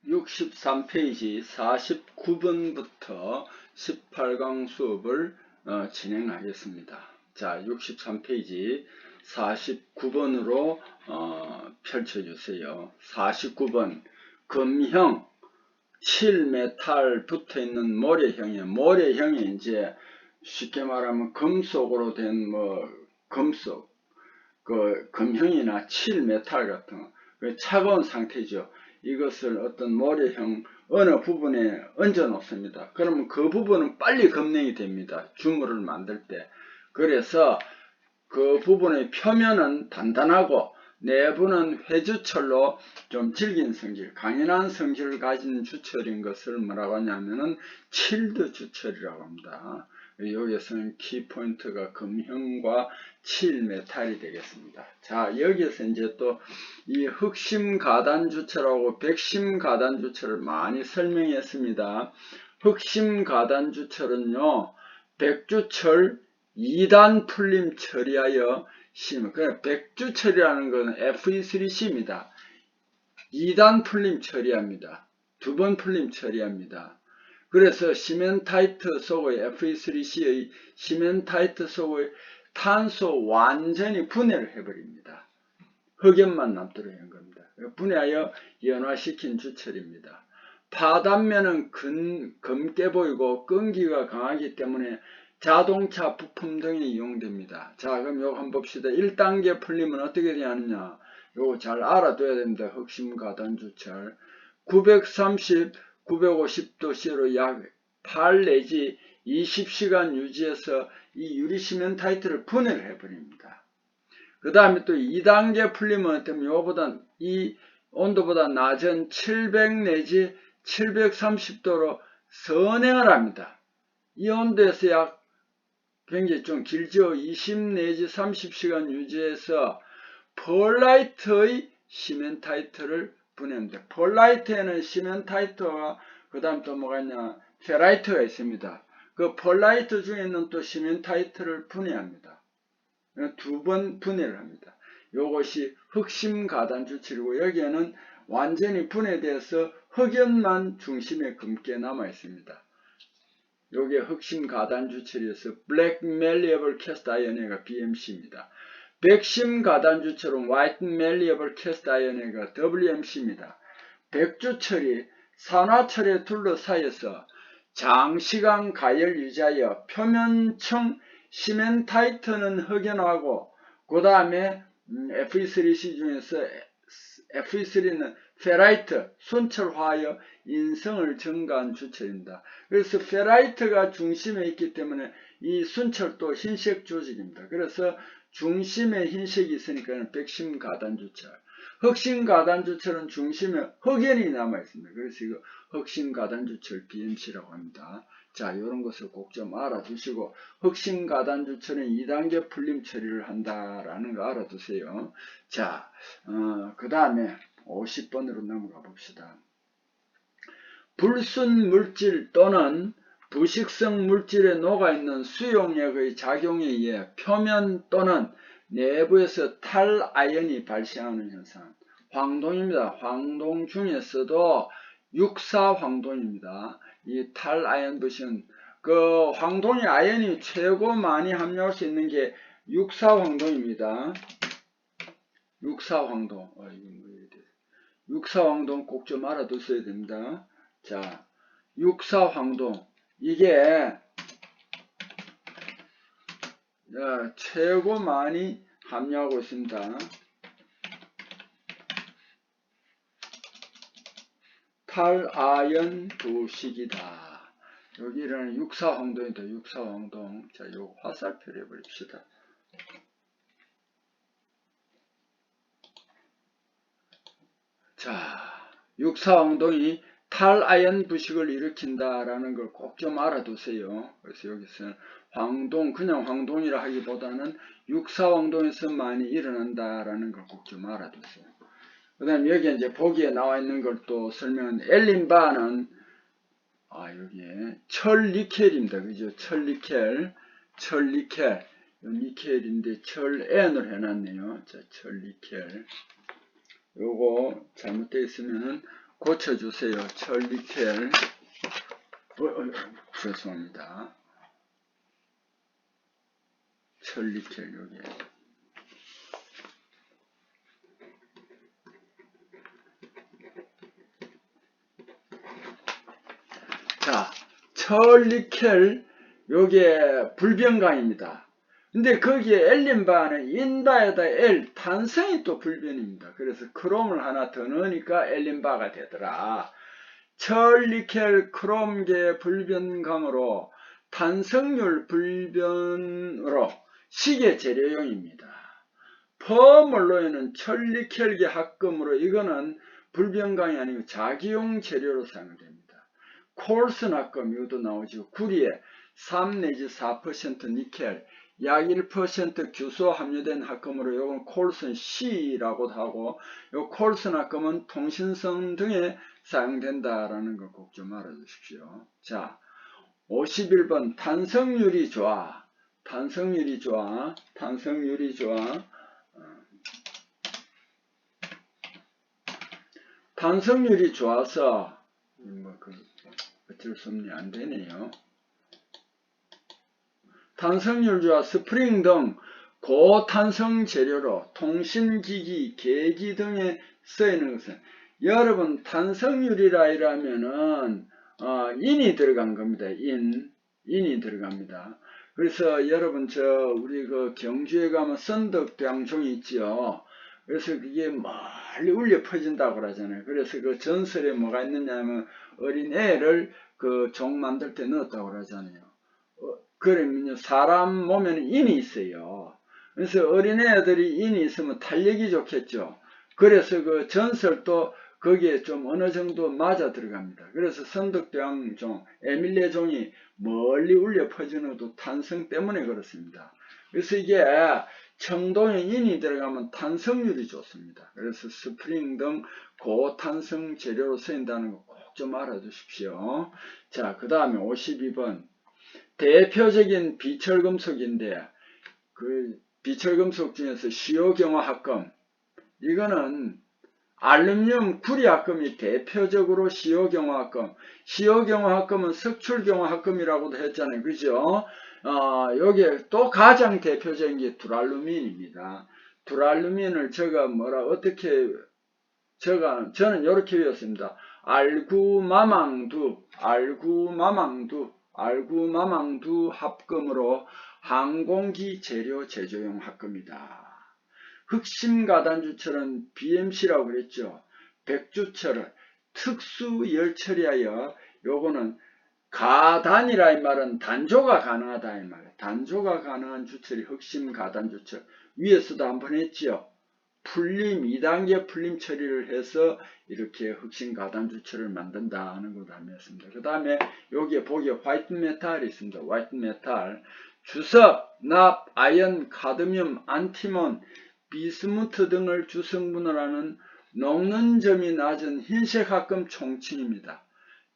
63페이지 49번부터 18강 수업을 진행하겠습니다. 자, 63페이지 49번으로 펼쳐주세요. 49번 금형 7메탈 붙어있는 모래형에 이제 쉽게 말하면 금속으로 된 금속, 금형이나 7메탈 같은 차가운 상태죠. 이것을 어떤 모래형 어느 부분에 얹어 놓습니다. 그러면 그 부분은 빨리 급냉이 됩니다. 주물을 만들 때. 그래서 그 부분의 표면은 단단하고 내부는 회주철로 좀 질긴 성질, 강인한 성질을 가진 주철인 것을 뭐라고 하냐면은 칠드 주철이라고 합니다. 여기에서는 키포인트가 금형과 7메탈이 되겠습니다. 자, 여기에서 이제 또 이 흑심 가단 주철하고 백심 가단 주철을 많이 설명했습니다. 흑심 가단 주철은요, 백주철 2단 풀림 처리하여 심, 그냥 백주철이라는 것은 FE3C입니다. 2단 풀림 처리합니다. 2번 풀림 처리합니다. 그래서 시멘타이트 속의 FE3C의 시멘타이트 속의 탄소 완전히 분해를 해버립니다. 흑연만 남도록 한 겁니다. 분해하여 연화시킨 주철입니다. 파단면은 검게 보이고 끈기가 강하기 때문에 자동차 부품 등에 이용됩니다. 자, 그럼 요거 한번 봅시다. 1단계 풀림은 어떻게 되느냐? 요거 잘 알아둬야 됩니다. 흑심 가단 주철. 930, 950도씨로 약 8 내지 20시간 유지해서 이 유리시멘타이트를 분해를 해버립니다. 그 다음에 또 2단계 풀림은 어쩌면 요거보다 이 온도보다 낮은 700 내지 730도로 선행을 합니다. 이 온도에서 약 굉장히 좀 길죠. 20 내지 30시간 유지해서 펄라이트의 시멘타이트를 분해합니다. 펄라이트에는 시멘타이트와 그 다음 또 뭐가 있냐, 페라이트가 있습니다. 그 펄라이트 중에는 또 시멘타이트를 분해합니다. 2번 분해를 합니다. 이것이 흑심 가단 주철이고 여기에는 완전히 분해돼서 흑연만 중심에 검게 남아 있습니다. 요게 흑심 가단 주철이어서 블랙 멜리어블 캐스트 아이언회가 BMC입니다. 백심 가단 주철은 화이트 멜리어블 캐스트 아이언회가 WMC입니다. 백주철이 산화철에 둘러싸여서 장시간 가열 유지하여 표면층 시멘타이트는 흑연하고 그 다음에 FE3C 중에서 FE3는 페라이트, 순철화하여 인성을 증가한 주철입니다. 그래서 페라이트가 중심에 있기 때문에 이 순철도 흰색 조직입니다. 그래서 중심에 흰색이 있으니까 백심 가단 주철. 흑심 가단 주철은 중심에 흑연이 남아 있습니다. 그래서 이거 흑심 가단 주철 BMC라고 합니다. 자, 이런 것을 꼭 좀 알아두시고 흑심 가단 주철은 2단계 풀림 처리를 한다라는 거 알아두세요. 자, 그 다음에 50번으로 넘어가 봅시다. 불순 물질 또는 부식성 물질에 녹아있는 수용액의 작용에 의해 표면 또는 내부에서 탈아연이 발생하는 현상. 황동입니다. 황동 중에서도 육사황동입니다. 이 탈아연 부식은 그 황동이 아연이 최고 많이 함유할 수 있는 게 육사황동입니다. 육사황동. 육사황동 꼭 좀 알아두셔야 됩니다. 자, 육사황동. 이게 최고 많이 함유하고 있습니다. 탈아연 부식이다. 여기는 육사황동이다. 육사황동. 자, 요거 화살표를 해버립시다. 자, 육사황동이 탈아연 부식을 일으킨다라는 걸 꼭 좀 알아두세요. 그래서 여기서는 황동, 그냥 황동이라 하기보다는 육사황동에서 많이 일어난다라는 걸 꼭 좀 알아두세요. 그 다음에 여기 이제 보기에 나와 있는 걸 또 설명은 엘린바는 여기에 철니켈입니다. 그죠? 철니켈. 니켈인데 철N을 해놨네요. 자, 철니켈. 요거 잘못되어 있으면은 고쳐주세요. 철니켈. 죄송합니다. 철니켈 여기. 자, 철니켈 요게 불변강입니다. 근데 거기에 엘린바는 인바에다 L 탄성이 또 불변입니다. 그래서 크롬을 하나 더 넣으니까 엘린바가 되더라. 철니켈 크롬계 불변강으로 탄성률 불변으로 시계 재료용입니다. 펌얼로이는 철니켈계 합금으로 이거는 불변강이 아니고 자기용 재료로 사용됩니다. 콜슨 합금 이것도 나오죠. 구리에 3 내지 4% 니켈, 약 1% 규소 함유된 합금으로 이건 콜슨 C라고도 하고, 요 콜슨 합금은 통신성 등에 사용된다라는 거 꼭 좀 알아두십시오. 자, 51번 탄성률이 좋아. 탄성률이 좋아. 탄성률이 좋아. 탄성률이 좋아서 어쩔 수 없네. 안 되네요. 탄성률 좋아 스프링 등 고탄성 재료로 통신기기, 계기 등에 쓰이는 것은 여러분 탄성률이라 이러면은 인이 들어간 겁니다. 인이 들어갑니다. 그래서 여러분 우리 그 경주에 가면 선덕대왕종이 있지요. 그래서 그게 멀리 울려 퍼진다고 그러잖아요. 그래서 그 전설에 뭐가 있느냐면 어린애를 그 종 만들 때 넣었다고 그러잖아요. 그러면요, 사람 몸에는 인이 있어요. 그래서 어린애들이 인이 있으면 탄력이 좋겠죠. 그래서 그 전설도 거기에 좀 어느 정도 맞아 들어갑니다. 그래서 선덕대왕종, 에밀레종이 멀리 울려 퍼지는 것도 탄성 때문에 그렇습니다. 그래서 이게 청동에 인이 들어가면 탄성률이 좋습니다. 그래서 스프링 등 고탄성 재료로 쓰인다는 거 꼭 좀 알아두십시오. 자, 그 다음에 52번. 대표적인 비철금속인데 그 비철금속 중에서 시효경화합금, 이거는 알루미늄 구리합금이 대표적으로 시효경화합금. 시효경화합금은 석출경화합금이라고도 했잖아요. 그죠? 여기에 또 가장 대표적인 게 두랄루민입니다. 두랄루민을 저는 이렇게 배웠습니다. 알구마망두 합금으로 항공기 재료 제조용 합금이다. 흑심가단주철은 BMC라고 그랬죠. 백주철은 특수열 처리하여 요거는 가단이라 이 말은 단조가 가능하다 이 말이에요. 단조가 가능한 주철이 흑심가단주철. 위에서도 한번 했지요. 풀림 2단계 풀림 처리를 해서 이렇게 흑심가단주철을 만든다 하는 것도 한번 했습니다. 그 다음에 여기에 보기에 화이트 메탈이 있습니다. 화이트 메탈, 주석, 납, 아연, 카드뮴, 안티몬, 비스무트 등을 주성분으로 하는 녹는 점이 낮은 흰색 합금 총칭입니다.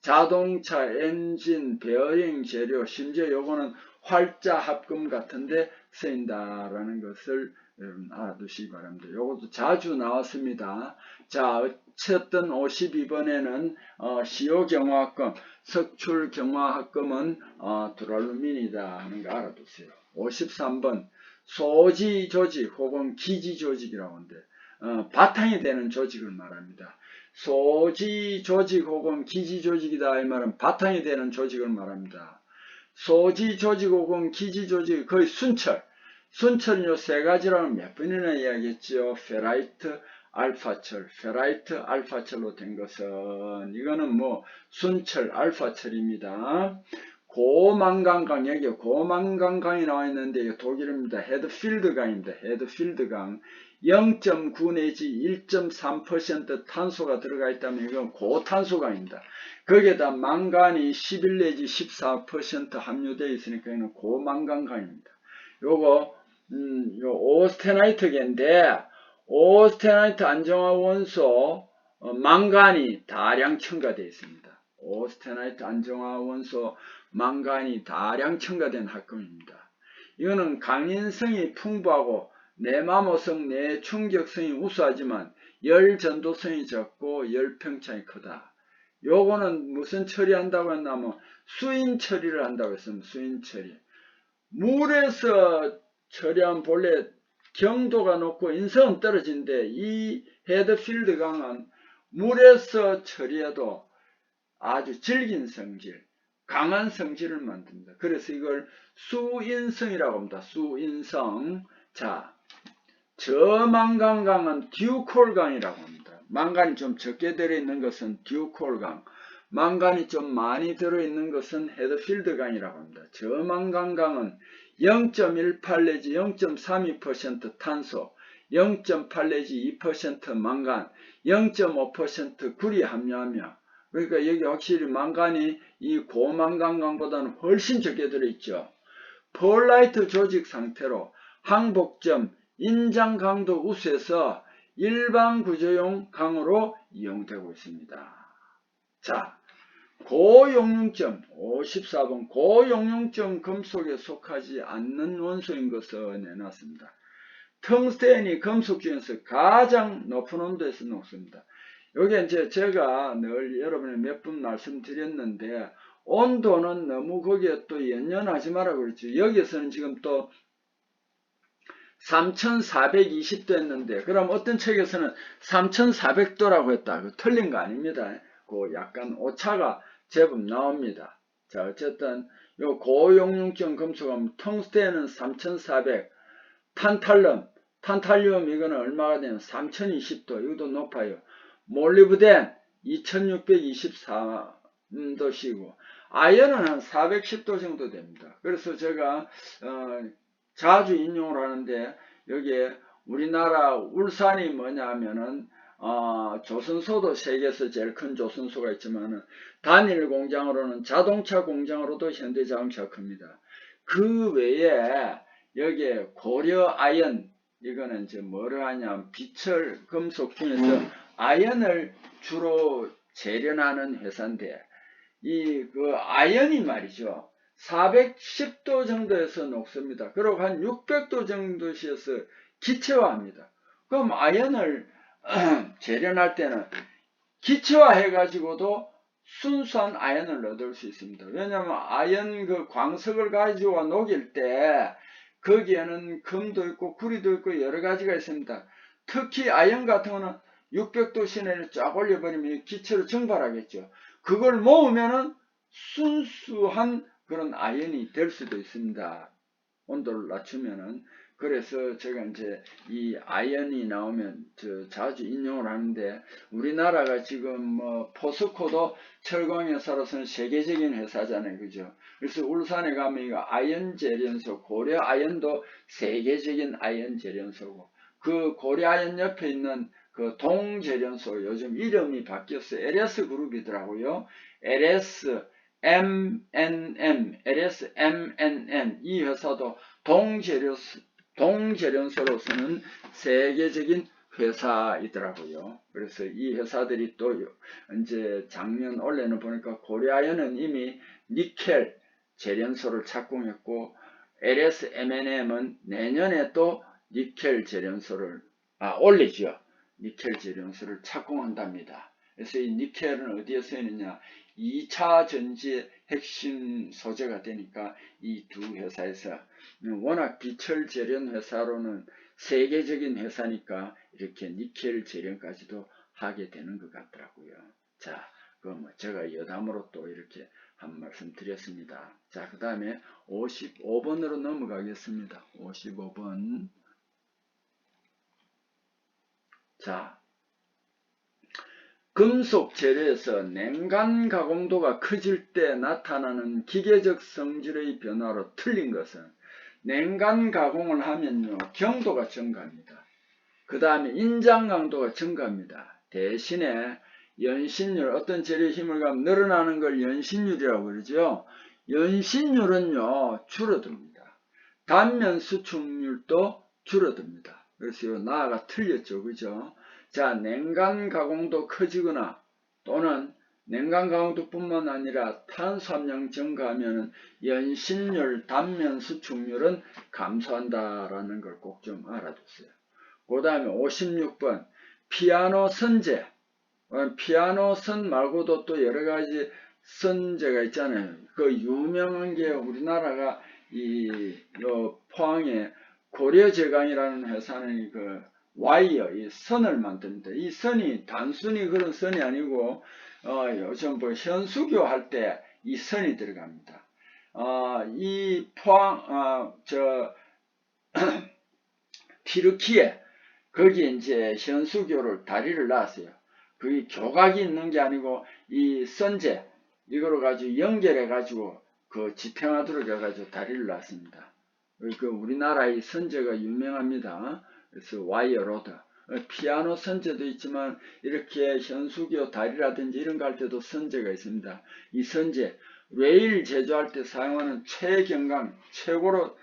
자동차, 엔진, 베어링 재료, 심지어 요거는 활자 합금 같은데 쓰인다라는 것을 여러분 알아두시기 바랍니다. 요것도 자주 나왔습니다. 자, 어쨌든 52번에는 시효경화합금, 석출경화합금은 두랄루민이다 하는 거 알아두세요. 53번 소지조직 혹은 기지조직이라고 하는데 바탕이 되는 조직을 말합니다. 소지조직 혹은 기지조직이다 이 말은 바탕이 되는 조직을 말합니다. 소지조직 혹은 기지조직 거의 순철은 요 세 가지라는 몇 번이나 이야기했죠. 페라이트, 알파철로 된 것은 이거는 뭐 순철, 알파철입니다. 고만간강, 여기 고만간강이 나와 있는데 이거 독일입니다. 헤드필드강입니다. 헤드필드강. 0.9 내지 1.3% 탄소가 들어가 있다면 이건 고탄소강입니다. 거기에다 망간이 11 내지 14% 함유되어 있으니까 이건 고망간강입니다. 요거 요 오스테나이트계인데 오스테나이트 안정화 원소 망간이 다량 첨가되어 있습니다. 오스테나이트 안정화 원소 망간이 다량 첨가된 합금입니다. 이거는 강인성이 풍부하고 내마모성, 내충격성이 우수하지만 열 전도성이 적고 열 평창이 크다. 요거는 무슨 처리한다고 했냐면 수인 처리를 한다고 했으면 수인 처리. 물에서 처리하면 본래 경도가 높고 인성은 떨어진데 이 헤드필드 강은 물에서 처리해도 아주 질긴 성질, 강한 성질을 만듭니다. 그래서 이걸 수인성이라고 합니다. 수인성. 자, 저망간강은 듀콜강이라고 합니다. 망간이 좀 적게 들어있는 것은 듀콜강, 망간이 좀 많이 들어있는 것은 헤드필드강이라고 합니다. 저망간강은 0.18 내지 0.32% 탄소, 0.8 내지 2% 망간, 0.5% 구리 함유하며, 그러니까 여기 확실히 망간이 이 고망간강보다는 훨씬 적게 들어있죠. 펄라이트 조직 상태로 항복점, 인장 강도 우수해서 일반 구조용 강으로 이용되고 있습니다. 자, 고용융점 54번 고용융점 금속에 속하지 않는 원소인 것을 내놨습니다. 텅스텐이 금속 중에서 가장 높은 온도에서 녹습니다. 여기 이제 제가 늘 여러분에 몇 번 말씀드렸는데 온도는 너무 거기에 또 연연하지 마라 그랬죠. 여기서는 지금 또 3420도 했는데 그럼 어떤 책에서는 3400도라고 했다. 틀린 거 아닙니다. 그 약간 오차가 제법 나옵니다. 자, 어쨌든 요 고용융점 금속하면 텅스텐은 3400, 탄탈륨 이거는 얼마가 되면 3020도, 이것도 높아요. 몰리브덴 2624도씨고 아연은 한 410도 정도 됩니다. 그래서 제가 자주 인용을 하는데 여기에 우리나라 울산이 뭐냐면은 조선소도 세계에서 제일 큰 조선소가 있지만은 단일 공장으로는 자동차 공장으로도 현대자동차가 큽니다. 그 외에 여기에 고려 아연, 이거는 이제 뭐를 하냐면 비철 금속 중에서 아연을 주로 재련하는 회사인데 이 그 아연이 말이죠. 410도 정도에서 녹습니다. 그리고 한 600도 정도에서 기체화합니다. 그럼 아연을 재련할 때는 기체화해 가지고도 순수한 아연을 얻을 수 있습니다. 왜냐하면 아연 그 광석을 가지고 녹일 때 거기에는 금도 있고 구리도 있고 여러 가지가 있습니다. 특히 아연 같은 거는 600도 시내를 쫙 올려버리면 기체로 증발하겠죠. 그걸 모으면은 순수한 그런 아연이 될 수도 있습니다. 온도를 낮추면은. 그래서 제가 이제 이 아연이 나오면 자주 인용을 하는데 우리나라가 지금 뭐 포스코도 철강회사로서는 세계적인 회사잖아요. 그죠? 그래서 울산에 가면 이거 아연 재련소, 고려 아연도 세계적인 아연 재련소고 그 고려 아연 옆에 있는 그 동재련소 요즘 이름이 바뀌었어요. LS 그룹이더라고요. LS MNM 이 회사도 동재련소로서는 세계적인 회사이더라고요. 그래서 이 회사들이 또 이제 작년 올해는 보니까 고려아연은 이미 니켈 재련소를 착공했고 LS MNM은 내년에 또 니켈 재련소를 올리죠. 니켈 재련소를 착공한답니다. 그래서 이 니켈은 어디에 쓰이느냐? 2차 전지의 핵심 소재가 되니까 이 두 회사에서 워낙 비철 재련 회사로는 세계적인 회사니까 이렇게 니켈 재련까지도 하게 되는 것 같더라고요. 자, 그 뭐 제가 여담으로 또 이렇게 한 말씀 드렸습니다. 자, 그 다음에 55번으로 넘어가겠습니다. 55번. 자, 금속 재료에서 냉간 가공도가 커질 때 나타나는 기계적 성질의 변화로 틀린 것은 냉간 가공을 하면요 경도가 증가합니다. 그 다음에 인장 강도가 증가합니다. 대신에 연신율, 어떤 재료의 힘을 가면 늘어나는 걸 연신율이라고 그러죠. 연신율은요 줄어듭니다. 단면 수축률도 줄어듭니다. 그래서 요 나아가 틀렸죠. 그죠? 자, 냉간 가공도 커지거나 또는 냉간 가공도 뿐만 아니라 탄수함량 증가하면 연신율, 단면 수축률은 감소한다라는 걸 꼭 좀 알아두세요. 그 다음에 56번 피아노 선재, 피아노 선 말고도 또 여러 가지 선재가 있잖아요. 그 유명한 게 우리나라가 요 포항에 고려제강이라는 회사는 그 와이어, 이 선을 만듭니다. 이 선이 단순히 그런 선이 아니고 요즘 뭐 현수교 할 때 이 선이 들어갑니다. 이 포항 티르키에 거기에 이제 현수교를 다리를 놨어요. 그게 교각이 있는 게 아니고 이 선재 이거를 가지고 연결해 가지고 그 지탱하도록 해가지고 다리를 놨습니다. 그 우리나라의 선재가 유명합니다. 그래서 와이어 로드. 피아노 선재도 있지만 이렇게 현수교 다리라든지 이런 거 할 때도 선재가 있습니다. 이 선재 레일 제조할 때 사용하는 최경강, 최고로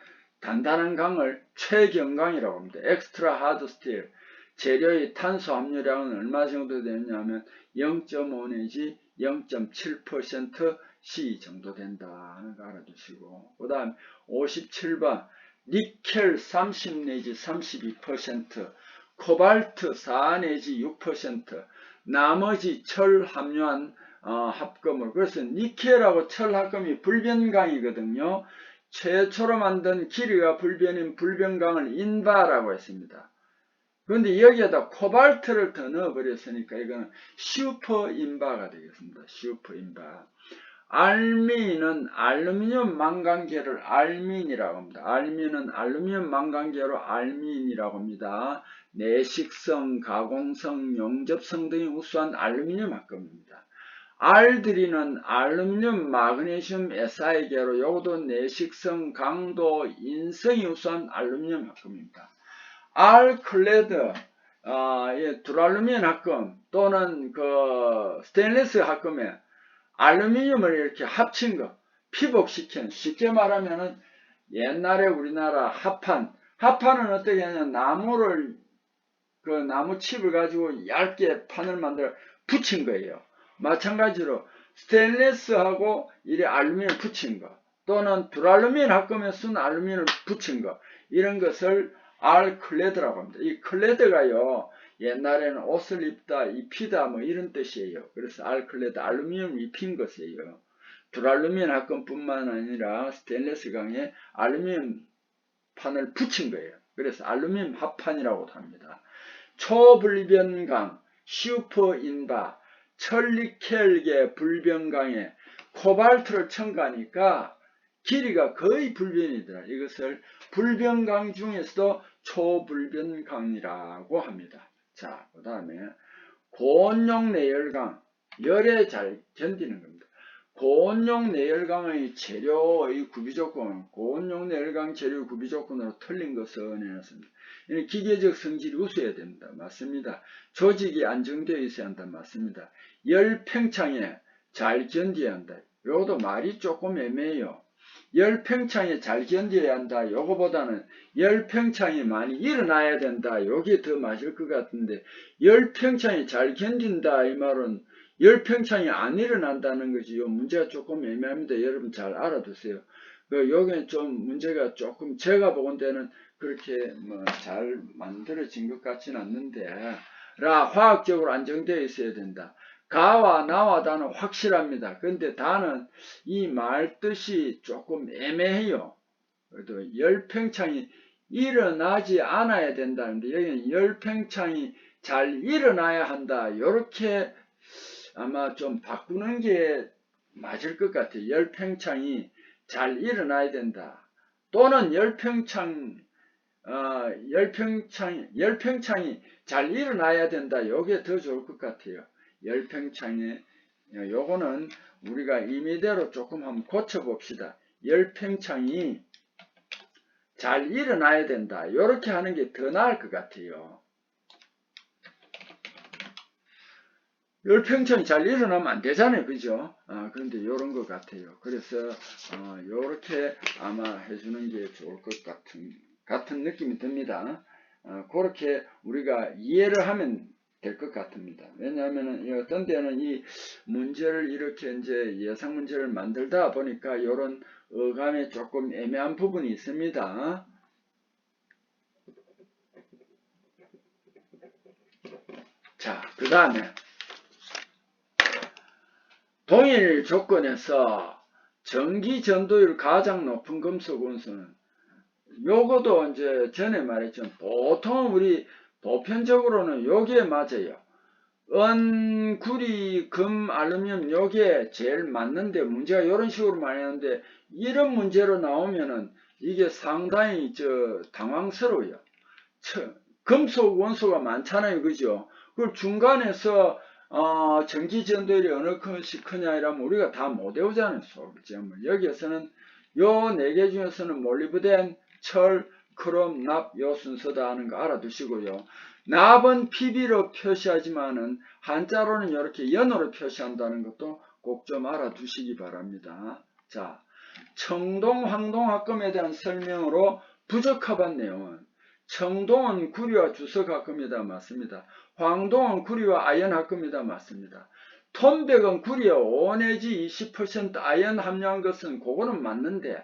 단단한 강을 최경강이라고 합니다. 엑스트라 하드 스틸. 재료의 탄소 함유량은 얼마 정도 되느냐면 0.5 내지 0.7% C 정도 된다 하는 거 알아두시고, 그 다음 57번 니켈 30 내지 32%, 코발트 4 내지 6%, 나머지 철 함유한 합금을, 그래서 니켈하고 철 합금이 불변강이거든요. 최초로 만든 길이가 불변인 불변강을 인바라고 했습니다. 그런데 여기에다 코발트를 더 넣어버렸으니까 이거는 슈퍼 인바가 되겠습니다. 슈퍼 인바. 알미는 알루미늄 망간계를 알민이라고 합니다. 알민은 알루미늄 망간계로 알민이라고 합니다. 내식성, 가공성, 용접성 등이 우수한 알루미늄 합금입니다. 알드리는 알루미늄 마그네슘 Si계로 요것도 내식성, 강도, 인성이 우수한 알루미늄 합금입니다. 알클레드, 두랄루민 합금 또는 그 스테인리스 합금에 알루미늄을 이렇게 합친 거, 피복시킨, 쉽게 말하면은 옛날에 우리나라 합판은 어떻게 하냐면 나무를, 그 나무 칩을 가지고 얇게 판을 만들어 붙인 거예요. 마찬가지로 스테인리스하고 이래 알루미늄 붙인 거, 또는 두랄루민 합금에 쓴 알루미늄을 붙인 거, 이런 것을 알클레드라고 합니다. 이 클레드가요, 옛날에는 옷을 입다, 입히다 뭐 이런 뜻이에요. 그래서 알클레드, 알루미늄 입힌 것이에요. 두랄루민 합금뿐만 아니라 스테인리스 강에 알루미늄 판을 붙인 거예요. 그래서 알루미늄 합판이라고도 합니다. 초불변강, 슈퍼인바, 철니켈계 불변강에 코발트를 첨가하니까 길이가 거의 불변이더라. 이것을 불변강 중에서도 초불변강이라고 합니다. 자, 그 다음에 고온용 내열강, 열에 잘 견디는 겁니다. 고온용 내열강의 재료의 구비조건, 고온용 내열강 재료 구비조건으로 틀린 것은 해놨습니다. 기계적 성질이 우수해야 됩니다. 맞습니다. 조직이 안정되어 있어야 한다. 맞습니다. 열 팽창에 잘 견뎌야 한다. 요것도 말이 조금 애매해요. 열 팽창에 잘 견뎌야 한다. 요거보다는 열 팽창이 많이 일어나야 된다. 요게 더 맞을 것 같은데, 열 팽창이 잘 견딘다 이 말은 열 팽창이 안 일어난다는 것이 요 문제가 조금 애매합니다. 여러분 잘 알아두세요. 요게 좀 문제가 조금 제가 보건대는 그렇게 뭐 잘 만들어진 것 같지는 않는데, 화학적으로 안정되어 있어야 된다. 가와 나와 다는 확실합니다. 근데 다는 이 말 뜻이 조금 애매해요. 그래도 열팽창이 일어나지 않아야 된다는데 여기는 열팽창이 잘 일어나야 한다. 요렇게 아마 좀 바꾸는 게 맞을 것 같아요. 열팽창이 잘 일어나야 된다. 또는 열팽창이 잘 일어나야 된다. 요게 더 좋을 것 같아요. 열팽창에 요거는 우리가 임의대로 조금 한번 고쳐봅시다. 열팽창이 잘 일어나야 된다. 요렇게 하는 게 더 나을 것 같아요. 열팽창이 잘 일어나면 안 되잖아요. 그죠? 그런데 요런 것 같아요. 그래서 요렇게 아마 해주는 게 좋을 것 같은 느낌이 듭니다. 그렇게 우리가 이해를 하면 될 것 같습니다. 왜냐하면 어떤 데는 이 문제를 이렇게 이제 예상 문제를 만들다 보니까 이런 어감에 조금 애매한 부분이 있습니다. 자, 그 다음에 동일 조건에서 전기 전도율 가장 높은 금속 원소는 요거도 이제 전에 말했죠. 보통 우리 보편적으로는 요게 맞아요. 은, 구리, 금, 알루미늄 요게 제일 맞는데 문제가 이런 식으로 많이 하는데 이런 문제로 나오면은 이게 상당히 당황스러워요. 금속 원소가 많잖아요. 그죠? 그걸 중간에서 전기 전도율이 어느 컷이 크냐 이러면 우리가 다 못 외우잖아요. 소극점을. 여기에서는 요 네 개 중에서는 몰리브덴, 철, 크롬, 납 요 순서다 하는 거 알아두시고요. 납은 PB로 표시하지만은 한자로는 이렇게 연으로 표시한다는 것도 꼭 좀 알아두시기 바랍니다. 자, 청동, 황동 합금에 대한 설명으로 부적합한 내용은 청동은 구리와 주석 합금이다. 맞습니다. 황동은 구리와 아연 합금이다. 맞습니다. 톤백은 구리에 5 내지 20% 아연 함유한 것은 그거는 맞는데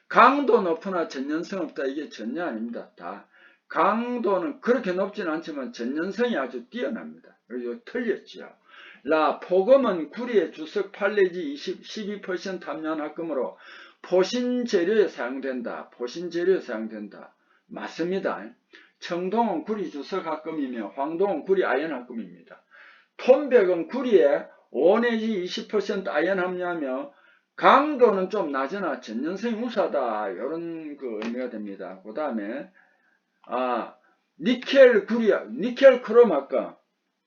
강도 높으나 전연성 없다. 이게 전혀 아닙니다. 다 강도는 그렇게 높지는 않지만 전연성이 아주 뛰어납니다. 그리고 틀렸죠. 포금은 구리의 주석 8 내지 12% 함유한 합금으로 포신재료에 사용된다. 포신재료에 사용된다. 맞습니다. 청동은 구리 주석 합금이며 황동은 구리 아연 합금입니다. 톤백은 구리에 5 내지 20% 아연 함유하며 강도는 좀 낮으나 전연성이 우수하다. 이런 그 의미가 됩니다. 그 다음에 니켈 크롬 합금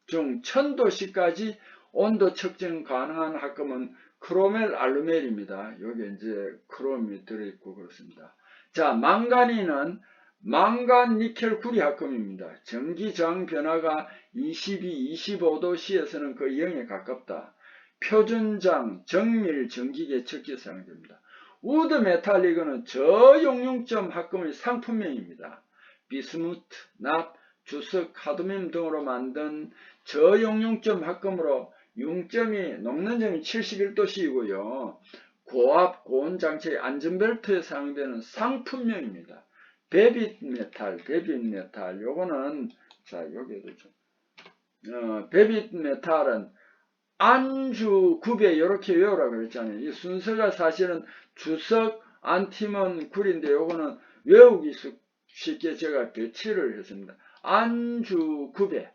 중 1000도씨까지 온도 측정 가능한 합금은 크로멜 알루멜입니다. 여기 이제 크롬이 들어있고 그렇습니다. 자, 망가니는 망간 니켈 구리 합금입니다. 전기 저항 변화가 22, 25도씨에서는 거의 0에 가깝다. 표준장, 정밀 전기계 척기에 사용됩니다. 우드 메탈리그는 저용융점 합금의 상품명입니다. 비스무트, 납, 주석, 카드뮴 등으로 만든 저용융점 합금으로 융점이 녹는 점이 71도씨이고요. 고압, 고온 장치의 안전벨트에 사용되는 상품명입니다. 베빗 메탈, 요거는, 자, 여기에도 좀, 베빗 메탈은 안주, 구배, 이렇게 외우라 그랬잖아요. 이 순서가 사실은 주석, 안티몬, 구리인데 요거는 외우기 쉽게 제가 배치를 했습니다. 안주, 구배,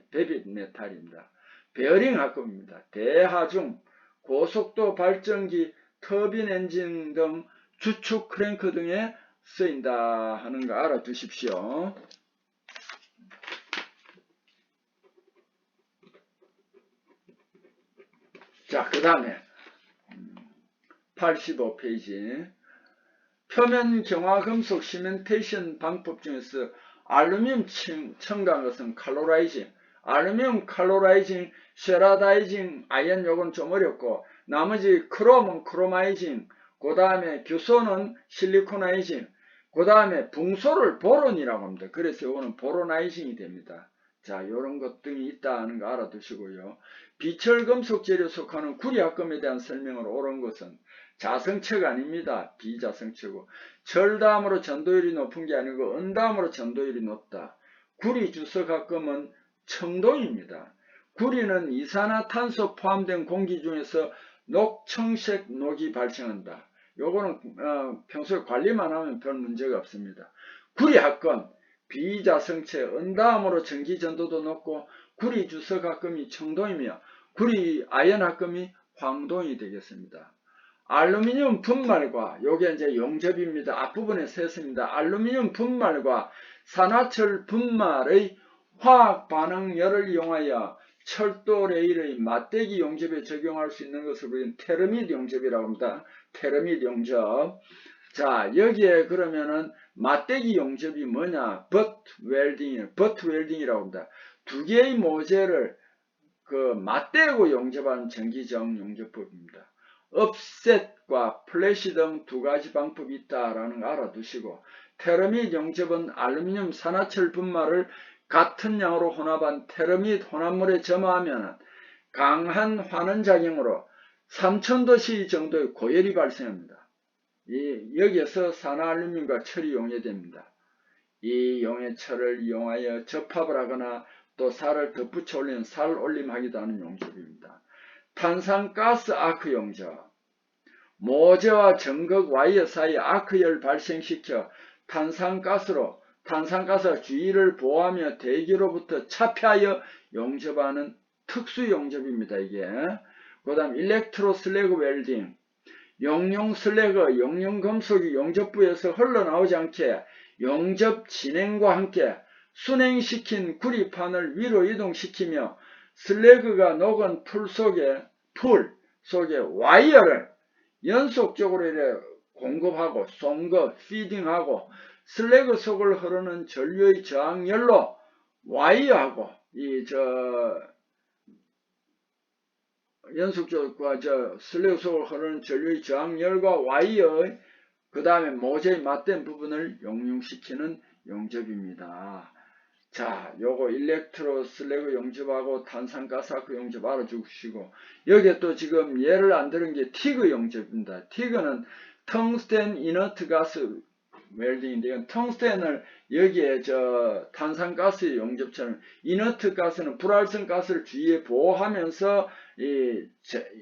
베빗 메탈입니다. 베어링 합금입니다. 대하중, 고속도 발전기, 터빈 엔진 등 주축 크랭크 등에 쓰인다 하는 거 알아두십시오. 자, 그 다음에 85페이지 표면 경화금속 시멘테이션 방법 중에서 알루미늄 첨가한 것은 칼로라이징, 알루미늄 칼로라이징, 쉐라다이징, 아연 요건 좀 어렵고 나머지 크롬은 크로마이징, 그 다음에 규소는 실리코나이징, 그 다음에 붕소를 보론이라고 합니다. 그래서 요거는 보로나이징이 됩니다. 자, 요런 것 등이 있다는 거 알아두시고요. 비철금속 재료 속하는 구리합금에 대한 설명으로 옳은 것은 자성체가 아닙니다. 비자성체고 절 다음으로 전도율이 높은 게 아니고 은 다음으로 전도율이 높다. 구리 주석합금은 청동입니다. 구리는 이산화탄소 포함된 공기 중에서 녹청색 녹이 발생한다. 요거는 평소에 관리만 하면 별 문제가 없습니다. 구리합금 비자성체 은 다음으로 전기전도도 높고 구리 주석합금이 청동이며 구리 아연합금이 황동이 되겠습니다. 알루미늄 분말과 요게 이제 용접입니다. 앞부분에 쓰였습니다. 알루미늄 분말과 산화철 분말의 화학 반응열을 이용하여 철도 레일의 맞대기 용접에 적용할 수 있는 것을 우리는 테르밋 용접이라고 합니다. 테르밋 용접. 자, 여기에 그러면은 맞대기 용접이 뭐냐? 버트 웰딩이라고 합니다. 두 개의 모재를 맞대고 용접하는 전기저항 용접법입니다. 업셋과 플래시 등 두 가지 방법이 있다라는 거 알아두시고 테르밋 용접은 알루미늄 산화철 분말을 같은 양으로 혼합한 테르밋 혼합물에 점화하면 강한 환원작용으로 3000도씨 정도의 고열이 발생합니다. 여기에서 산화알루미늄과 철이 용해됩니다. 이 용해철을 이용하여 접합을 하거나 또 살을 덧붙여 올리는 살 올림하기도 하는 용접입니다. 탄산가스 아크 용접. 모재와 전극 와이어 사이 아크열 발생시켜 탄산가스가 주위를 보호하며 대기로부터 차폐하여 용접하는 특수 용접입니다. 이게. 그 다음 일렉트로 슬래그 웰딩. 용융 슬래그, 용융 금속이 용접부에서 흘러나오지 않게 용접 진행과 함께 순행시킨 구리판을 위로 이동시키며 슬래그가 녹은 풀 속에 와이어를 연속적으로 이렇게 공급하고 송급, 피딩하고 슬래그 속을 흐르는 전류의 저항열로 와이어하고 연속적과 슬래그 속을 흐르는 전류의 저항열과 와이어의 그 다음에 모재의 맞댄 부분을 용융시키는 용접입니다. 자, 요거 일렉트로 슬래그 용접하고 탄산가스 아크 용접 알아주시고, 여기에 또 지금 예를 안 들은 게 티그 용접입니다. 티그는 텅스텐 이너트 가스 웰딩인데요. 텅스텐을 여기에 탄산가스 용접처럼 이너트 가스는 불활성 가스를 주위에 보호하면서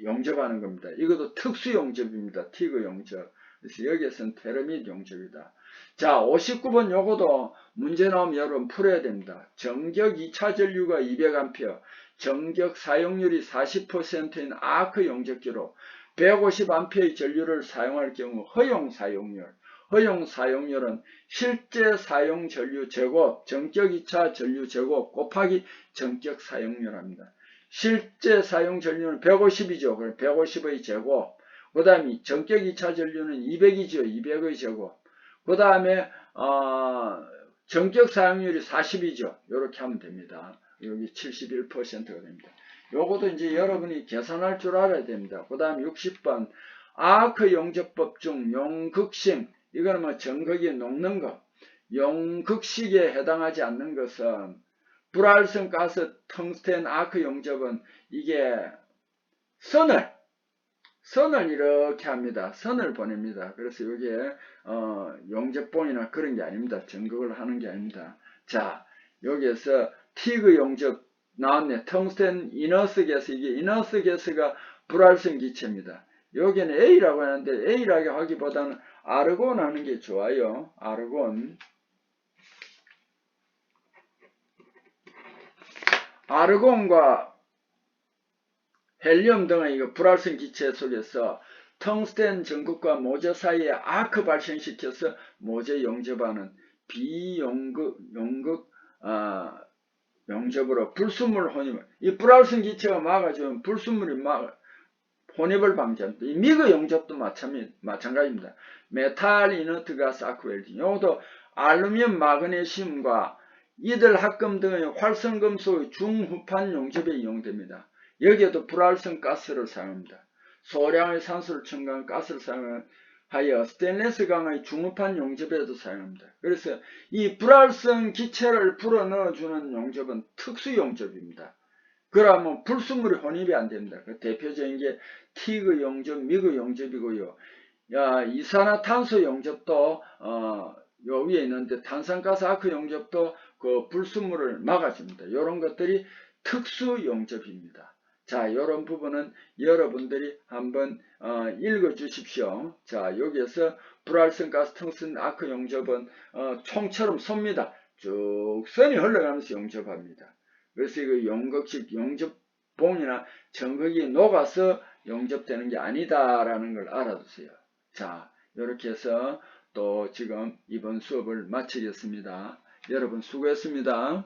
용접하는 겁니다. 이것도 특수 용접입니다. 티그 용접. 그래서 여기에서는 테르밋 용접이다. 자, 59번 요거도 문제 나오면 여러분 풀어야 됩니다. 정격 2차 전류가 200A, 정격 사용률이 40%인 아크 용접기로 150A의 전류를 사용할 경우 허용 사용률은 실제 사용 전류 제곱, 정격 2차 전류 제곱 곱하기 정격 사용률입니다. 실제 사용 전류는 150이죠. 그럼 150의 제곱. 그 다음에 정격 2차 전류는 200이죠. 200의 제곱. 그 다음에 정격 사용률이 40이죠. 이렇게 하면 됩니다. 여기 71%가 됩니다. 요것도 이제 여러분이 계산할 줄 알아야 됩니다. 그 다음 60번 아크 용접법 중 용극식, 이거는 뭐 전극이 녹는 것, 용극식에 해당하지 않는 것은 불활성 가스 텅스텐 아크 용접은 이게 선을 이렇게 합니다. 선을 보냅니다. 그래서 여기에 용접봉이나 그런 게 아닙니다. 전극을 하는 게 아닙니다. 자, 여기에서 티그 용접 나왔네. 텅스텐 이너스 가스, 이게 이너스 가스가 불활성 기체입니다. 여기는 A라고 하는데 A라고 하기보다는 아르곤 하는 게 좋아요. 아르곤과 헬륨 등의 이거 불활성 기체 속에서 텅스텐 전극과 모재 사이에 아크 발생시켜서 모재 용접하는 용접으로 불순물 혼입을, 이 불활성 기체가 막아주면 불순물이 혼입을 방지합니다. 이 미그 용접도 마찬가지입니다. 메탈 이너트 가스 아크 웰딩. 이것도 알루미늄, 마그네슘과 이들 합금 등의 활성금속의 중후판 용접에 이용됩니다. 여기에도 불활성 가스를 사용합니다. 소량의 산소를 첨가한 가스를 사용하여 스테인리스 강의 중후판 용접에도 사용합니다. 그래서 이 불활성 기체를 불어 넣어주는 용접은 특수 용접입니다. 그러면 불순물이 혼입이 안 됩니다. 그 대표적인 게 티그 용접, 미그 용접이고요. 이산화탄소 용접도 요 위에 있는데 탄산가스 아크 용접도 그 불순물을 막아줍니다. 이런 것들이 특수 용접입니다. 자, 이런 부분은 여러분들이 한번 읽어 주십시오. 자, 여기에서 불활성 가스 텅스텐 아크 용접은 총처럼 섭니다. 쭉 선이 흘러가면서 용접합니다. 그래서 이거 용극식 용접봉이나 전극이 녹아서 용접되는 게 아니다라는 걸 알아두세요. 자, 이렇게 해서 또 지금 이번 수업을 마치겠습니다. 여러분 수고했습니다.